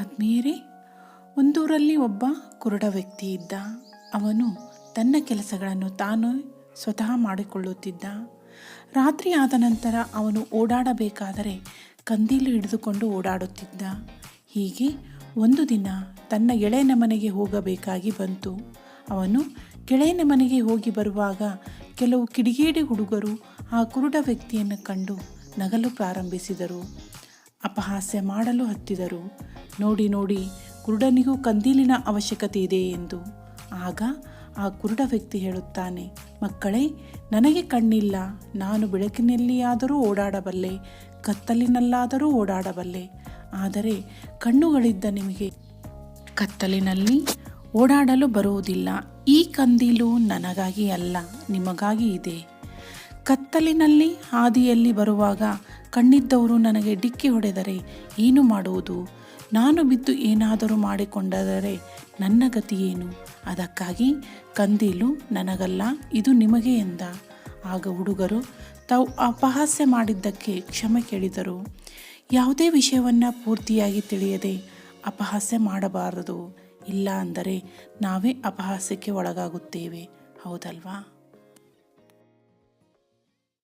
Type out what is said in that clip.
ಆತ್ಮೀಯರೇ, ಒಂದೂರಲ್ಲಿ ಒಬ್ಬ ಕುರುಡ ವ್ಯಕ್ತಿ ಇದ್ದ. ಅವನು ತನ್ನ ಕೆಲಸಗಳನ್ನು ತಾನು ಸ್ವತಃ ಮಾಡಿಕೊಳ್ಳುತ್ತಿದ್ದ. ರಾತ್ರಿ ಆದ ನಂತರ ಅವನು ಓಡಾಡಬೇಕಾದರೆ ಕಂದೀಲು ಹಿಡಿದುಕೊಂಡು ಓಡಾಡುತ್ತಿದ್ದ. ಹೀಗೆ ಒಂದು ದಿನ ತನ್ನ ಗೆಳೆಯನ ಮನೆಗೆ ಹೋಗಬೇಕಾಗಿ ಬಂತು. ಅವನು ಗೆಳೆಯನ ಮನೆಗೆ ಹೋಗಿ ಬರುವಾಗ ಕೆಲವು ಕಿಡಿಗೇಡಿ ಹುಡುಗರು ಆ ಕುರುಡ ವ್ಯಕ್ತಿಯನ್ನು ಕಂಡು ನಗಲು ಪ್ರಾರಂಭಿಸಿದರು. ಅಪಹಾಸ್ಯ ಮಾಡಲು ಹತ್ತಿದರು. ನೋಡಿ ನೋಡಿ, ಕುರುಡನಿಗೂ ಕಂದೀಲಿನ ಅವಶ್ಯಕತೆ ಇದೆ ಎಂದು. ಆಗ ಆ ಕುರುಡ ವ್ಯಕ್ತಿ ಹೇಳುತ್ತಾನೆ, ಮಕ್ಕಳೇ, ನನಗೆ ಕಣ್ಣಿಲ್ಲ, ನಾನು ಬೆಳಕಿನಲ್ಲಿಯಾದರೂ ಓಡಾಡಬಲ್ಲೆ, ಕತ್ತಲಿನಲ್ಲಾದರೂ ಓಡಾಡಬಲ್ಲೆ. ಆದರೆ ಕಣ್ಣುಗಳಿದ್ದ ನಿಮಗೆ ಕತ್ತಲಿನಲ್ಲಿ ಓಡಾಡಲು ಬರುವುದಿಲ್ಲ. ಈ ಕಂದೀಲು ನನಗಾಗಿ ಅಲ್ಲ, ನಿಮಗಾಗಿ ಇದೆ. ಕತ್ತಲಿನಲ್ಲಿ ಹಾದಿಯಲ್ಲಿ ಬರುವಾಗ ಕಣ್ಣಿದ್ದವರು ನನಗೆ ಡಿಕ್ಕಿ ಹೊಡೆದರೆ ಏನು ಮಾಡುವುದು? ನಾನು ಬಿದ್ದು ಏನಾದರೂ ಮಾಡಿಕೊಂಡರೆ ನನ್ನ ಗತಿ ಏನು? ಅದಕ್ಕಾಗಿ ಕಂದೀಲು ನನಗಲ್ಲ, ಇದು ನಿಮಗೆ ಎಂದ. ಆಗ ಹುಡುಗರು ತಾವು ಅಪಹಾಸ್ಯ ಮಾಡಿದ್ದಕ್ಕೆ ಕ್ಷಮೆ ಕೇಳಿದರು. ಯಾವುದೇ ವಿಷಯವನ್ನು ಪೂರ್ತಿಯಾಗಿ ತಿಳಿಯದೆ ಅಪಹಾಸ್ಯ ಮಾಡಬಾರದು. ಇಲ್ಲ ಅಂದರೆ ನಾವೇ ಅಪಹಾಸ್ಯಕ್ಕೆ ಒಳಗಾಗುತ್ತೇವೆ, ಹೌದಲ್ವಾ?